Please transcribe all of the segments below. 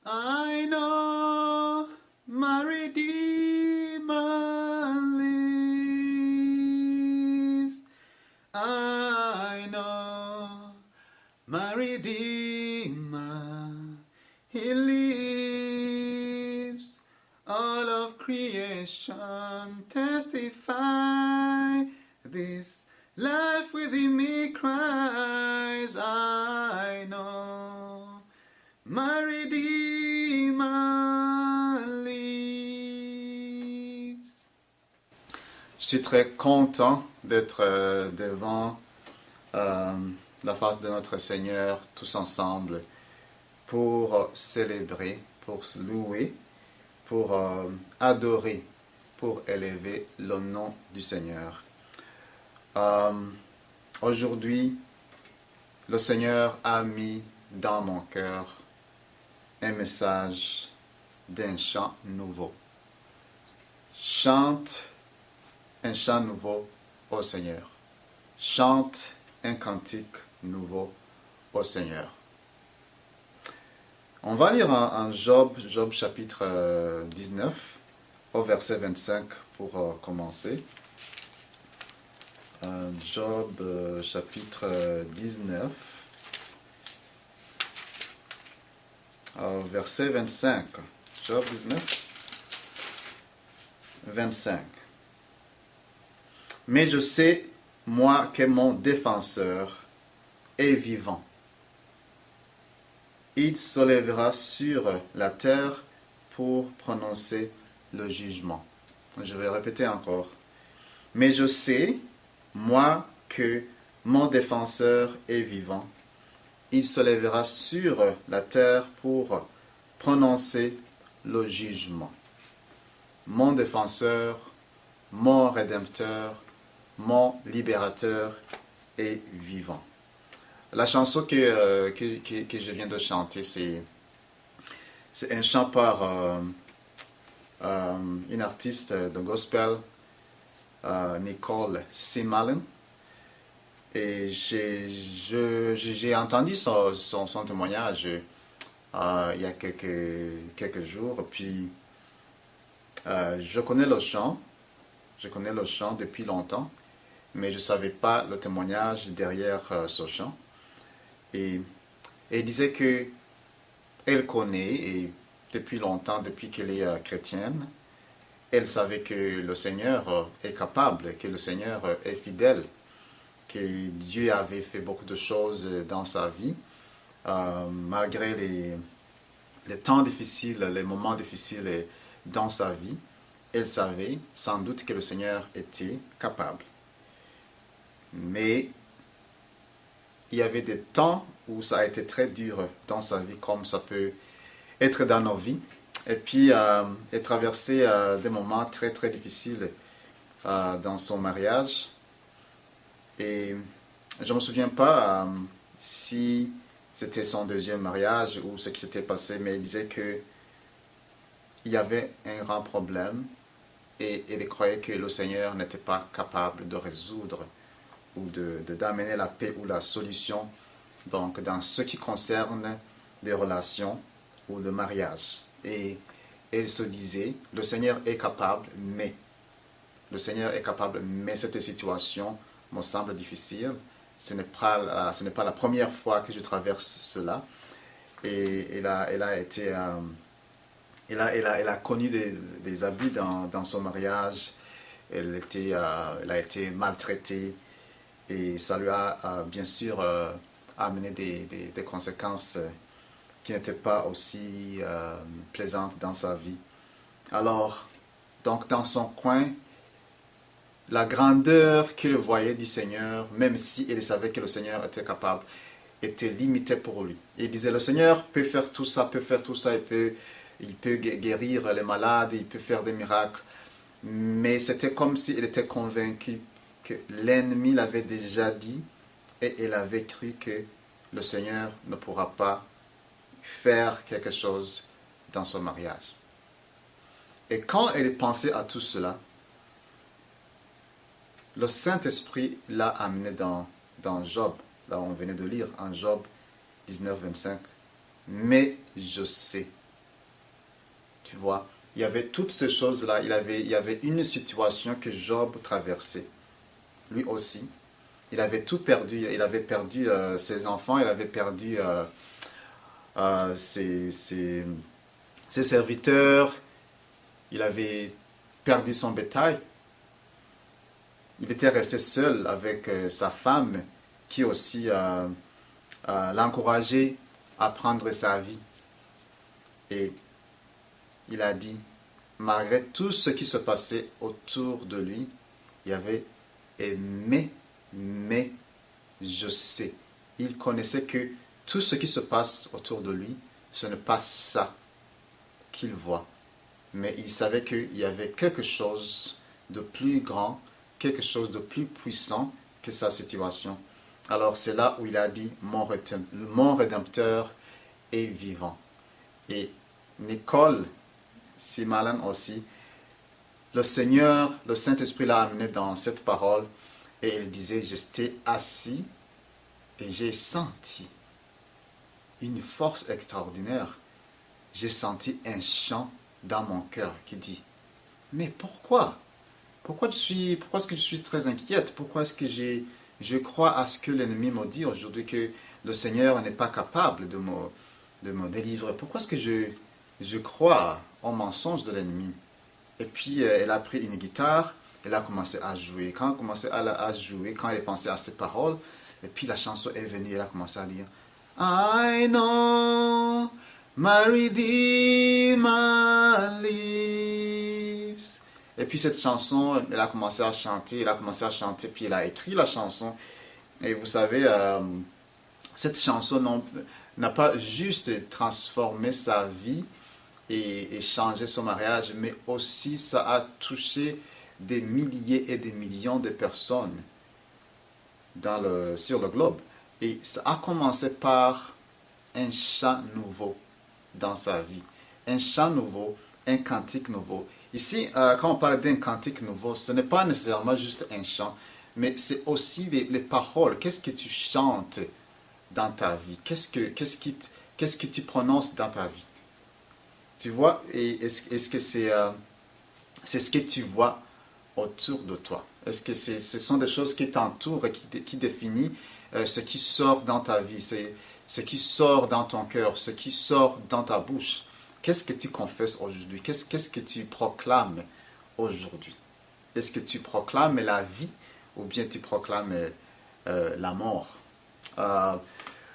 I know my Redeemer lives. I know my Redeemer, He lives. All of creation testify this. Life within me cries, I know my Redeemer lives. Je suis très content d'être devant la face de notre Seigneur tous ensemble pour célébrer, pour louer, pour adorer, pour élever le nom du Seigneur. Aujourd'hui, le Seigneur a mis dans mon cœur un message d'un chant nouveau. Chante un chant nouveau au Seigneur. Chante un cantique nouveau au Seigneur. On va lire en Job chapitre 19, au verset 25 pour commencer. Job chapitre 19, verset 25. Job 19, 25. Mais je sais, moi, que mon défenseur est vivant. Il se lèvera sur la terre pour prononcer le jugement. Je vais répéter encore. Mais je sais, moi, que mon défenseur est vivant. Il se lèvera sur la terre pour prononcer le jugement. Mon défenseur, mon rédempteur, mon libérateur est vivant. La chanson que je viens de chanter, c'est un chant par une artiste de gospel, Nicole Simalen. Et j'ai entendu son témoignage il y a quelques jours. Puis je connais le chant depuis longtemps, mais je ne savais pas le témoignage derrière ce chant. Et elle disait que elle connaît, et depuis longtemps, depuis qu'elle est chrétienne, elle savait que le Seigneur est capable, que le Seigneur est fidèle, que Dieu avait fait beaucoup de choses dans sa vie, malgré les temps difficiles, les moments difficiles dans sa vie. Elle savait sans doute que le Seigneur était capable. Mais il y avait des temps où ça a été très dur dans sa vie, comme ça peut être dans nos vies. Et puis, elle traversait des moments très très difficiles dans son mariage. Et je ne me souviens pas si c'était son deuxième mariage ou ce qui s'était passé, mais elle disait qu'il y avait un grand problème et elle croyait que le Seigneur n'était pas capable de résoudre ou d'amener la paix ou la solution, donc dans ce qui concerne des relations ou le mariage. Et elle se disait, le Seigneur est capable, mais cette situation me semble difficile. Ce n'est pas la première fois que je traverse cela. Et elle a connu des abus dans son mariage. Elle a été maltraitée. Et ça lui a bien sûr amené des conséquences qui n'étaient pas aussi plaisantes dans sa vie. Alors, donc dans son coin, la grandeur qu'il voyait du Seigneur, même si il savait que le Seigneur était capable, était limitée pour lui. Il disait, le Seigneur peut faire tout ça, il peut guérir les malades, il peut faire des miracles. Mais c'était comme s'il était convaincu que l'ennemi l'avait déjà dit et il avait cru que le Seigneur ne pourra pas faire quelque chose dans son mariage. Et quand elle pensait à tout cela, le Saint-Esprit l'a amené dans Job, là on venait de lire, en Job 19, 25. Mais je sais, Tu vois, il y avait toutes ces choses-là. Il y avait une situation que Job traversait. Lui aussi. Il avait tout perdu. Il avait perdu ses enfants, il avait perdu euh, ses, ses- ses serviteurs, il avait perdu son bétail. Il était resté seul avec sa femme qui aussi l'a encouragé à prendre sa vie. Et il a dit, malgré tout ce qui se passait autour de lui, il y avait aimé, mais je sais. Il connaissait que tout ce qui se passe autour de lui, ce n'est pas ça qu'il voit. Mais il savait qu'il y avait quelque chose de plus grand, quelque chose de plus puissant que sa situation. Alors c'est là où il a dit, mon Rédempteur est vivant. Et Nicole Simalan aussi, le Seigneur, le Saint-Esprit l'a amené dans cette parole et il disait, j'étais assis et j'ai senti une force extraordinaire. J'ai senti un chant dans mon cœur qui dit, mais pourquoi? Pourquoi est-ce que je suis très inquiète? Pourquoi est-ce que je crois à ce que l'ennemi m'a dit aujourd'hui que le Seigneur n'est pas capable de me délivrer? Pourquoi est-ce que je crois au mensonge de l'ennemi? Et puis elle a pris une guitare, elle a commencé à jouer. Quand elle a commencé à jouer, quand elle a pensé à ces paroles, et puis la chanson est venue, elle a commencé à dire, I know my Redeemer lives. Et puis cette chanson, elle a commencé à chanter, puis elle a écrit la chanson. Et vous savez, cette chanson n'a pas juste transformé sa vie et changé son mariage, mais aussi ça a touché des milliers et des millions de personnes sur le globe. Et ça a commencé par un chant nouveau dans sa vie. Un chant nouveau, un cantique nouveau. Ici, quand on parle d'un cantique nouveau, ce n'est pas nécessairement juste un chant, mais c'est aussi les paroles. Qu'est-ce que tu chantes dans ta vie? Qu'est-ce que tu prononces dans ta vie? Tu vois, et est-ce que c'est ce que tu vois autour de toi? Est-ce que ce sont des choses qui t'entourent et qui définissent ce qui sort dans ta vie, c'est ce qui sort dans ton cœur, ce qui sort dans ta bouche? Qu'est-ce que tu confesses aujourd'hui? Qu'est-ce que tu proclames aujourd'hui? Est-ce que tu proclames la vie ou bien tu proclames la mort?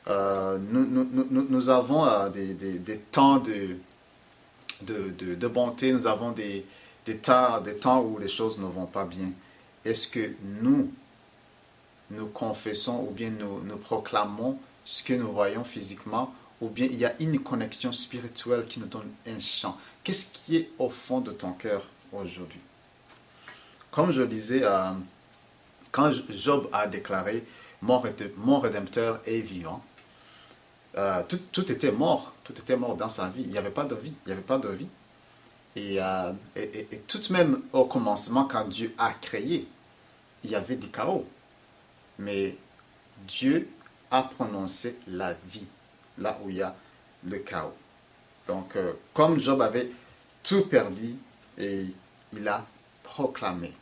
Nous avons des temps de bonté, nous avons des temps où les choses ne vont pas bien. Est-ce que nous confessons ou bien nous proclamons ce que nous voyons physiquement, ou bien il y a une connexion spirituelle qui nous donne un chant? Qu'est-ce qui est au fond de ton cœur aujourd'hui? Comme je disais, quand Job a déclaré « Mon Rédempteur est vivant », tout était mort dans sa vie. Il n'y avait pas de vie, il n'y avait pas de vie. Et tout de même au commencement, quand Dieu a créé, il y avait du chaos. Mais Dieu a prononcé la vie, là où il y a le chaos. Donc, comme Job avait tout perdu, et il a proclamé.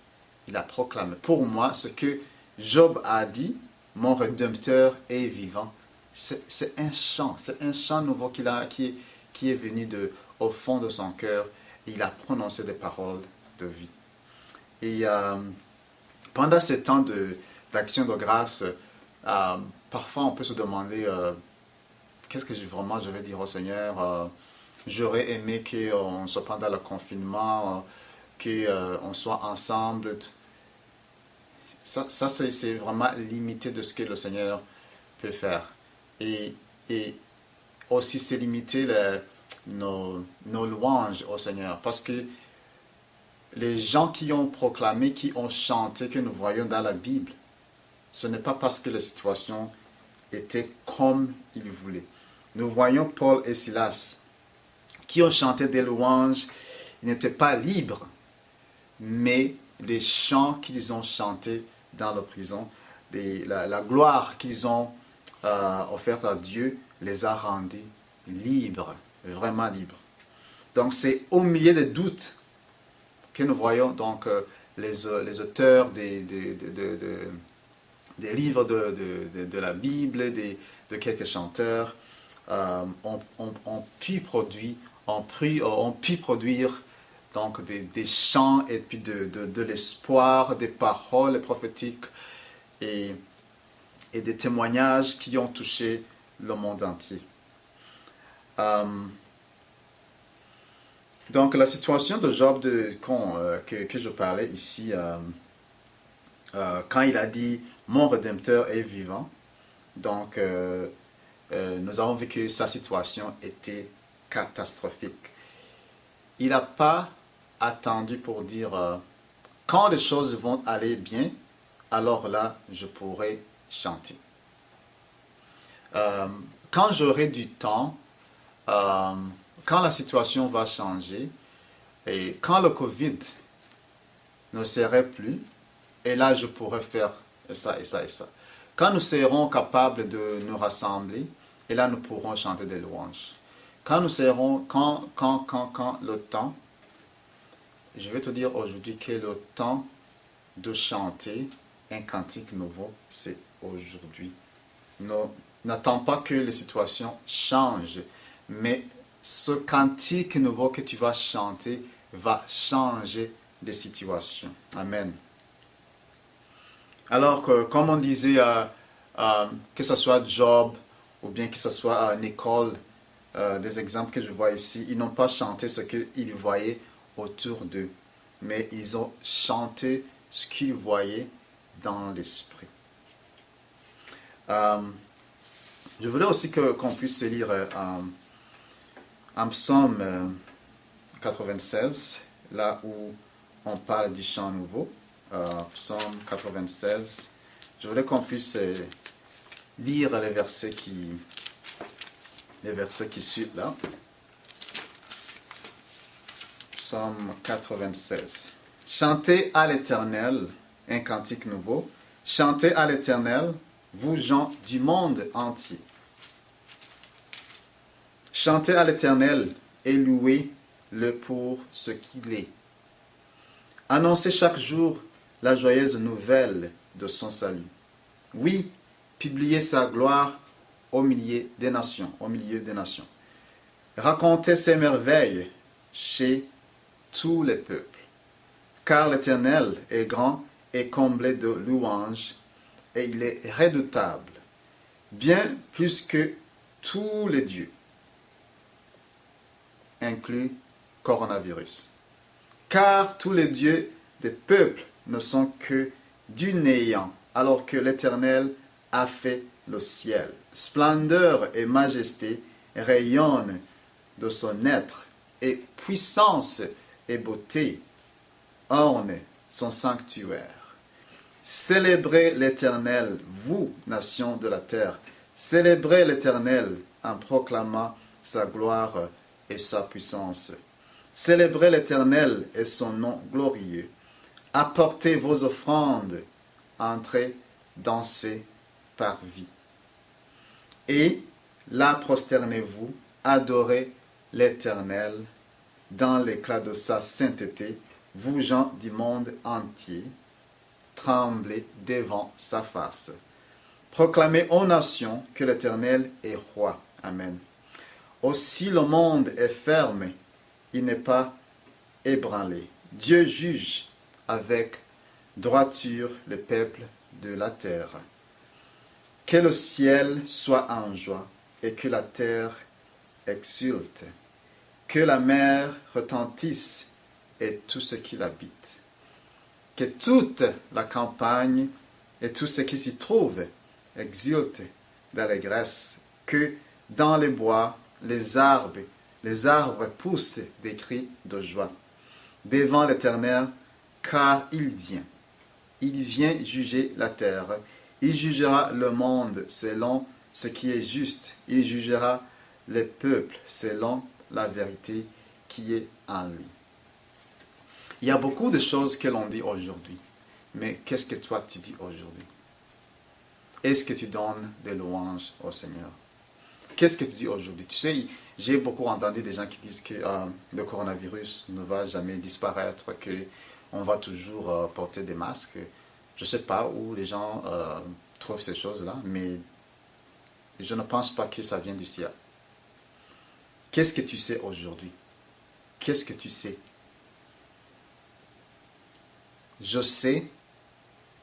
Il a proclamé. Pour moi, ce que Job a dit, mon Rédempteur est vivant, c'est un chant nouveau qui est venu au fond de son cœur. Et il a prononcé des paroles de vie. Et pendant ces temps d'action de grâce, parfois on peut se demander qu'est-ce que vraiment je vais dire au Seigneur. J'aurais aimé qu'on soit pendant le confinement, qu'on soit ensemble. Ça c'est vraiment limité de ce que le Seigneur peut faire. Et aussi c'est limiter nos louanges au Seigneur. Parce que les gens qui ont proclamé, qui ont chanté, que nous voyons dans la Bible, ce n'est pas parce que la situation était comme ils voulaient. Nous voyons Paul et Silas qui ont chanté des louanges. Ils n'étaient pas libres, mais les chants qu'ils ont chantés dans la prison, la gloire qu'ils ont offerte à Dieu les a rendus libres, vraiment libres. Donc c'est au milieu des doutes que nous voyons donc les auteurs des livres de la Bible, de quelques chanteurs ont pu produire donc des chants et puis de l'espoir, des paroles prophétiques et des témoignages qui ont touché le monde entier. Donc la situation de Job que je parlais ici, quand il a dit « Mon Rédempteur est vivant », donc nous avons vu que sa situation était catastrophique. Il n'a pas attendu pour dire quand les choses vont aller bien, alors là, je pourrai chanter. Quand j'aurai du temps, quand la situation va changer, et quand le Covid ne serait plus, et là, je pourrais faire ça et ça et ça. Quand nous serons capables de nous rassembler, et là, nous pourrons chanter des louanges. Quand nous serons, quand le temps, je vais te dire aujourd'hui que le temps de chanter un cantique nouveau, c'est aujourd'hui. N'attends pas que les situations changent, mais ce cantique nouveau que tu vas chanter va changer les situations. Amen. Alors que, comme on disait, que ce soit Job ou bien que ce soit Nicole, des exemples que je vois ici, ils n'ont pas chanté ce qu'ils voyaient autour d'eux, mais ils ont chanté ce qu'ils voyaient dans l'esprit. Je voulais aussi qu'on puisse lire un psaume 96, là où on parle du chant nouveau. Psaume 96. Je voulais qu'on puisse lire les versets qui suivent là. Psaume 96. Chantez à l'Éternel un cantique nouveau. Chantez à l'Éternel, vous gens du monde entier. Chantez à l'Éternel et louez-le pour ce qu'il est. Annoncez chaque jour la joyeuse nouvelle de son salut. Oui, publiez sa gloire au milieu des nations, Racontez ses merveilles chez tous les peuples. Car l'Éternel est grand et comblé de louanges, et il est redoutable, bien plus que tous les dieux, inclus coronavirus. Car tous les dieux des peuples ne sont que du néant, alors que l'Éternel a fait le ciel. Splendeur et majesté rayonnent de son être, et puissance et beauté ornent son sanctuaire. Célébrez l'Éternel, vous, nations de la terre. Célébrez l'Éternel en proclamant sa gloire et sa puissance. Célébrez l'Éternel et son nom glorieux. Apportez vos offrandes, entrez dans ses parvis. Et là prosternez-vous, adorez l'Éternel dans l'éclat de sa sainteté, vous gens du monde entier, tremblez devant sa face. Proclamez aux nations que l'Éternel est roi. Amen. Aussi le monde est ferme, il n'est pas ébranlé. Dieu juge avec droiture les peuples de la terre. Que le ciel soit en joie et que la terre exulte. Que la mer retentisse et tout ce qui l'habite. Que toute la campagne et tout ce qui s'y trouve exulte d'allégresse. Que dans les bois, les arbres poussent des cris de joie devant l'Éternel, car il vient juger la terre. Il jugera le monde selon ce qui est juste. Il jugera les peuples selon la vérité qui est en lui. Il y a beaucoup de choses que l'on dit aujourd'hui. Mais qu'est-ce que toi tu dis aujourd'hui? Est-ce que tu donnes des louanges au Seigneur? Qu'est-ce que tu dis aujourd'hui? Tu sais, j'ai beaucoup entendu des gens qui disent que le coronavirus ne va jamais disparaître, qu'on va toujours porter des masques. Je ne sais pas où les gens trouvent ces choses-là, mais je ne pense pas que ça vient du ciel. Qu'est-ce que tu sais aujourd'hui? Qu'est-ce que tu sais? Je sais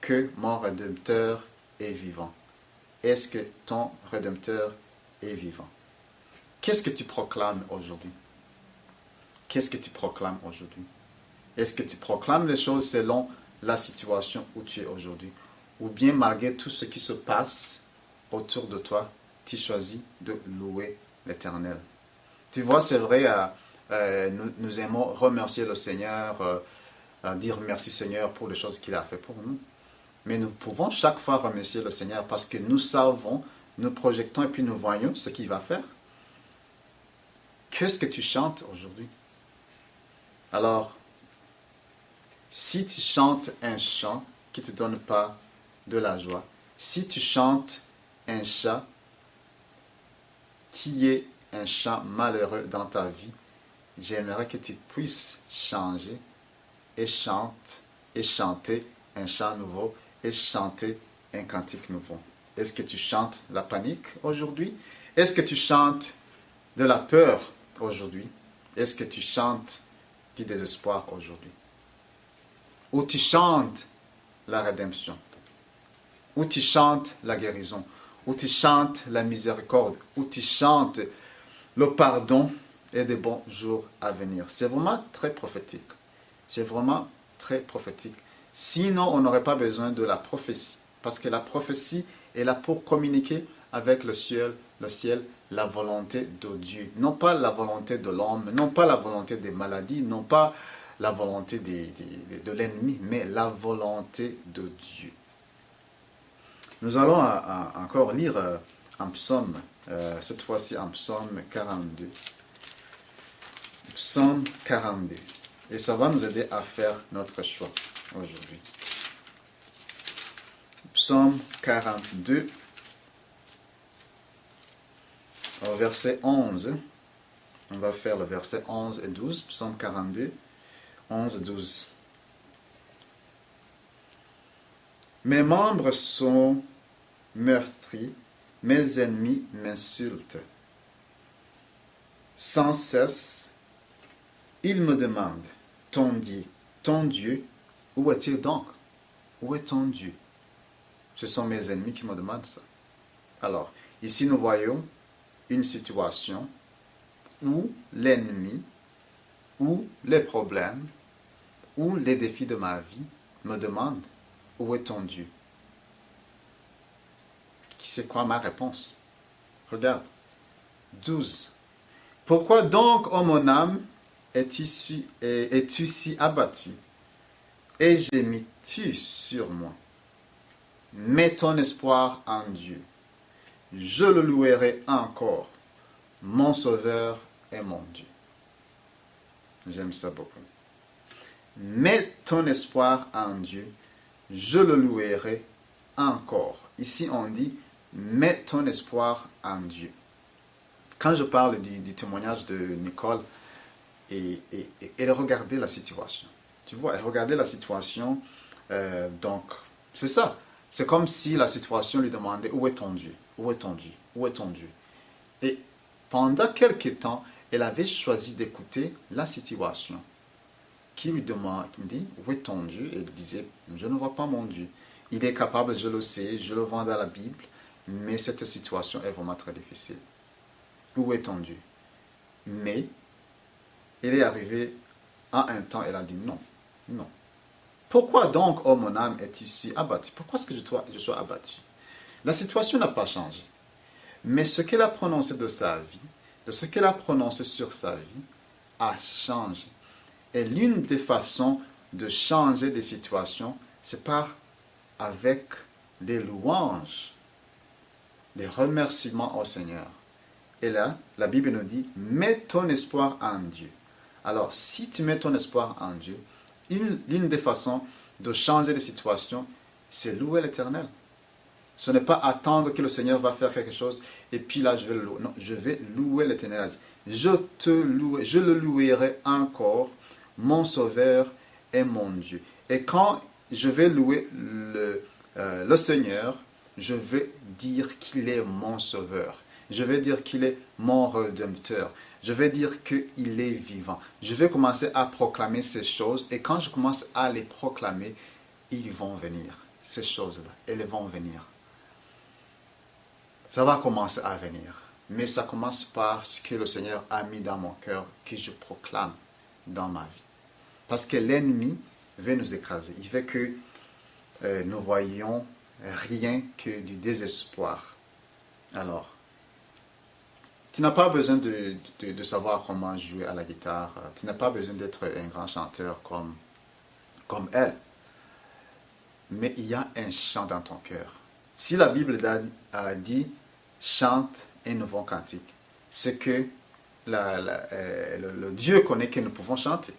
que mon Rédempteur est vivant. Est-ce que ton Rédempteur est vivant? Qu'est-ce que tu proclames aujourd'hui? Qu'est-ce que tu proclames aujourd'hui? Est-ce que tu proclames les choses selon la situation où tu es aujourd'hui? Ou bien malgré tout ce qui se passe autour de toi, tu choisis de louer l'Éternel? Tu vois, c'est vrai, nous aimons remercier le Seigneur, dire merci Seigneur pour les choses qu'il a fait pour nous. Mais nous pouvons chaque fois remercier le Seigneur parce que nous savons, nous projetons et puis nous voyons ce qu'il va faire. Qu'est-ce que tu chantes aujourd'hui? Alors, si tu chantes un chant qui ne te donne pas de la joie, si tu chantes un chant qui est un chant malheureux dans ta vie, j'aimerais que tu puisses changer et chanter un chant nouveau et chanter un cantique nouveau. Est-ce que tu chantes la panique aujourd'hui? Est-ce que tu chantes de la peur aujourd'hui? Est-ce que tu chantes du désespoir aujourd'hui? Ou tu chantes la rédemption? Ou tu chantes la guérison? Ou tu chantes la miséricorde? Ou tu chantes le pardon et des bons jours à venir? C'est vraiment très prophétique. C'est vraiment très prophétique. Sinon, on n'aurait pas besoin de la prophétie. Parce que la prophétie est là pour communiquer avec le ciel, la volonté de Dieu. Non pas la volonté de l'homme, non pas la volonté des maladies, non pas la volonté de l'ennemi, mais la volonté de Dieu. Nous allons encore lire un psaume, cette fois-ci un psaume 42. Psaume 42. Et ça va nous aider à faire notre choix aujourd'hui. Psaume 42, au verset 11. On va faire le verset 11 et 12. Psaume 42, 11 et 12. Mes membres sont meurtris, mes ennemis m'insultent. Sans cesse, ils me demandent, ton Dieu, où est-il donc? Où est ton Dieu? Ce sont mes ennemis qui me demandent ça. Alors, ici nous voyons une situation où l'ennemi, où les problèmes, où les défis de ma vie me demandent, où est ton Dieu? C'est quoi ma réponse? Regarde. 12. Pourquoi donc, ô mon âme, es-tu si abattu? Et gémis-tu sur moi? Mets ton espoir en Dieu. Je le louerai encore. Mon Sauveur est mon Dieu. J'aime ça beaucoup. Mets ton espoir en Dieu. Je le louerai encore. Ici, on dit, mets ton espoir en Dieu. Quand je parle du témoignage de Nicole, elle regardait la situation. Tu vois, elle regardait la situation. Donc, c'est ça. C'est comme si la situation lui demandait, où est ton Dieu? Où est ton Dieu? Où est ton Dieu? Et pendant quelques temps, elle avait choisi d'écouter la situation qui lui demandait, où est ton Dieu? Et elle disait, je ne vois pas mon Dieu. Il est capable, je le sais, je le vois dans la Bible, mais cette situation est vraiment très difficile. Où est ton Dieu? Mais, elle est arrivée à un temps, elle a dit non, non. Pourquoi donc, oh mon âme, es-tu si abattu? Pourquoi est-ce que je sois abattu? La situation n'a pas changé. Mais ce qu'elle a prononcé de sa vie, de ce qu'elle a prononcé sur sa vie, a changé. Et l'une des façons de changer des situations, c'est par avec des louanges, des remerciements au Seigneur. Et là, la Bible nous dit, mets ton espoir en Dieu. Alors, si tu mets ton espoir en Dieu, l'une des façons de changer les situations, c'est louer l'Éternel. Ce n'est pas attendre que le Seigneur va faire quelque chose et puis là je vais le louer. Non, je vais louer l'Éternel. Je le louerai encore, mon Sauveur et mon Dieu. Et quand je vais louer le Seigneur, je vais dire qu'il est mon Sauveur. Je vais dire qu'il est mon Rédempteur. Je vais dire qu'il est vivant. Je vais commencer à proclamer ces choses et quand je commence à les proclamer, ils vont venir. Ces choses-là, elles vont venir. Ça va commencer à venir. Mais ça commence par ce que le Seigneur a mis dans mon cœur, que je proclame dans ma vie. Parce que l'ennemi veut nous écraser. Il veut que nous voyions rien que du désespoir. Alors, tu n'as pas besoin de savoir comment jouer à la guitare. Tu n'as pas besoin d'être un grand chanteur comme elle. Mais il y a un chant dans ton cœur. Si la Bible a dit « chante un nouveau cantique », c'est que le Dieu connaît que nous pouvons chanter.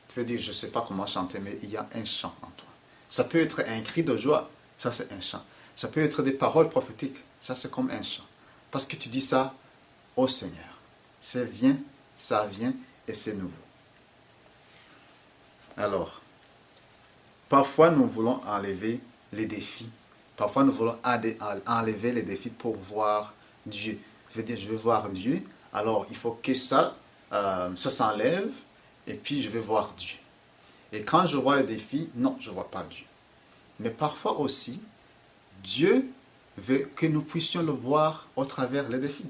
Tu peux dire « je ne sais pas comment chanter », mais il y a un chant en toi. Ça peut être un cri de joie, ça c'est un chant. Ça peut être des paroles prophétiques, ça c'est comme un chant. Parce que tu dis ça au Seigneur. Ça vient et c'est nouveau. Alors, parfois nous voulons enlever les défis. Parfois nous voulons enlever les défis pour voir Dieu. Je veux dire, je veux voir Dieu, alors il faut que ça s'enlève et puis je vais voir Dieu. Et quand je vois les défis, non, je ne vois pas Dieu. Mais parfois aussi, Dieu veut que nous puissions le voir au travers les défis.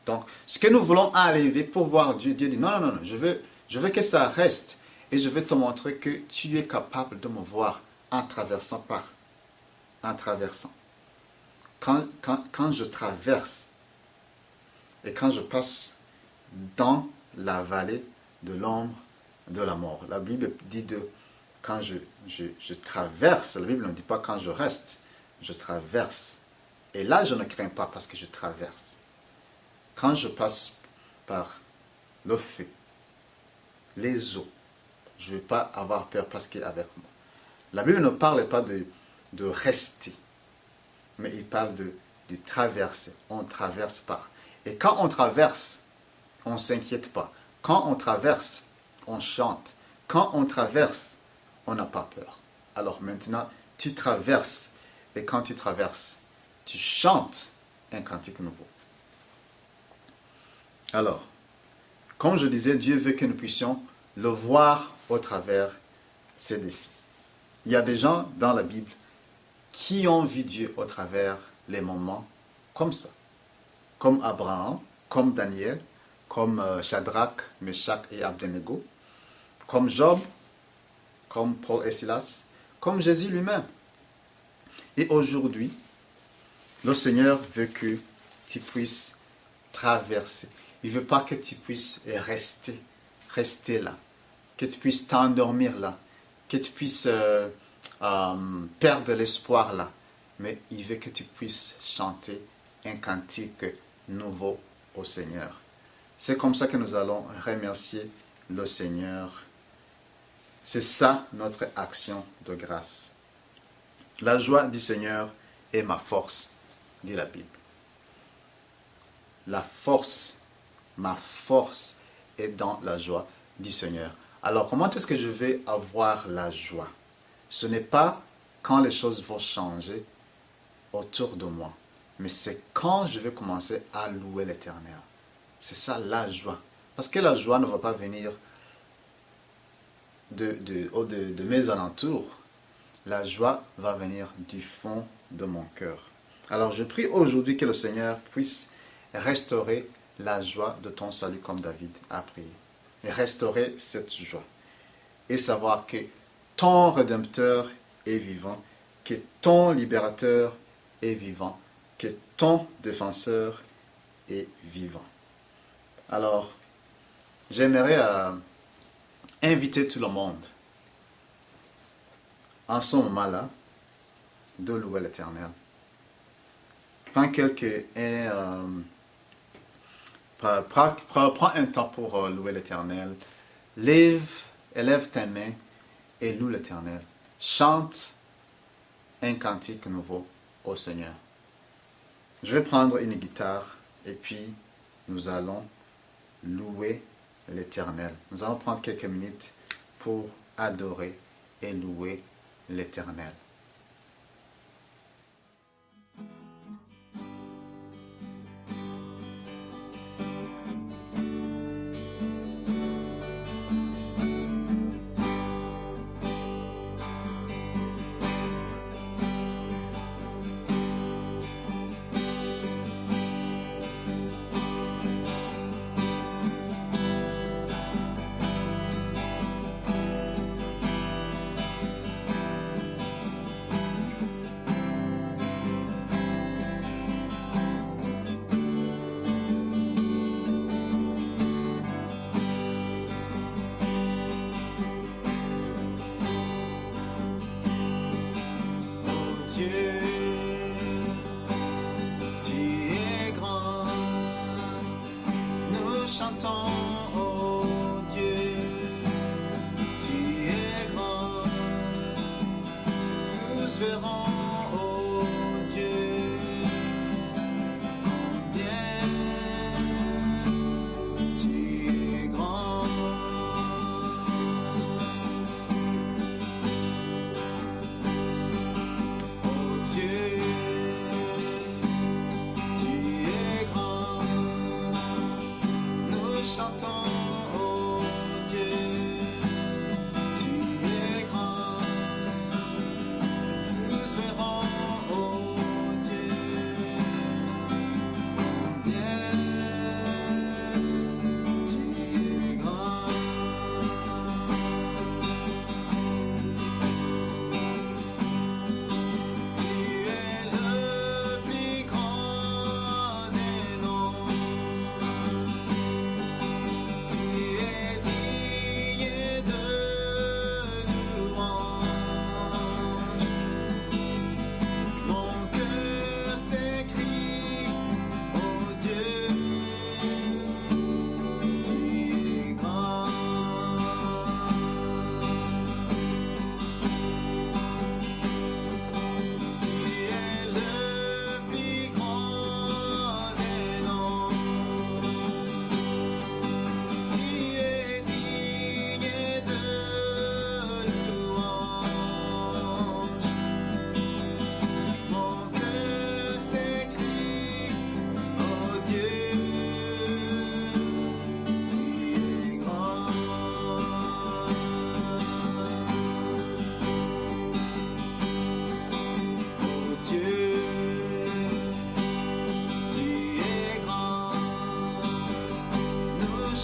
Donc, ce que nous voulons enlever pour voir Dieu, Dieu dit non, non, non, je veux que ça reste. Et je vais te montrer que tu es capable de me voir en traversant. Quand je traverse et quand je passe dans la vallée de l'ombre de la mort. La Bible dit quand je traverse, la Bible ne dit pas quand je reste, je traverse. Et là, je ne crains pas parce que je traverse. Quand je passe par le feu, les eaux, je ne vais pas avoir peur parce qu'il est avec moi. La Bible ne parle pas de rester, mais il parle de traverser. On ne traverse pas. Et quand on traverse, on ne s'inquiète pas. Quand on traverse, on chante. Quand on traverse, on n'a pas peur. Alors maintenant, tu traverses. Et quand tu traverses, tu chantes un cantique nouveau. Alors, comme je disais, Dieu veut que nous puissions le voir au travers ces défis. Il y a des gens dans la Bible qui ont vu Dieu au travers les moments comme ça. Comme Abraham, comme Daniel, comme Shadrach, Meshach et Abednego, comme Job, comme Paul et Silas, comme Jésus lui-même. Et aujourd'hui, le Seigneur veut que tu puisses traverser. Il ne veut pas que tu puisses rester là, que tu puisses t'endormir là, que tu puisses perdre l'espoir là. Mais il veut que tu puisses chanter un cantique nouveau au Seigneur. C'est comme ça que nous allons remercier le Seigneur. C'est ça notre action de grâce. La joie du Seigneur est ma force, dit la Bible. Ma force est dans la joie du Seigneur. Alors, comment est-ce que je vais avoir la joie? Ce n'est pas quand les choses vont changer autour de moi, mais c'est quand je vais commencer à louer l'Éternel. C'est ça la joie. Parce que la joie ne va pas venir de mes alentours. La joie va venir du fond de mon cœur. Alors je prie aujourd'hui que le Seigneur puisse restaurer la joie de ton salut comme David a prié. Et restaurer cette joie. Et savoir que ton Rédempteur est vivant, que ton Libérateur est vivant, que ton Défenseur est vivant. Alors, j'aimerais inviter tout le monde, en ce moment-là, de louer l'Éternel. Prends prends un temps pour louer l'Éternel. Élève tes mains et loue l'Éternel. Chante un cantique nouveau au Seigneur. Je vais prendre une guitare et puis nous allons louer l'Éternel. Nous allons prendre quelques minutes pour adorer et louer l'Éternel.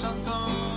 Chantons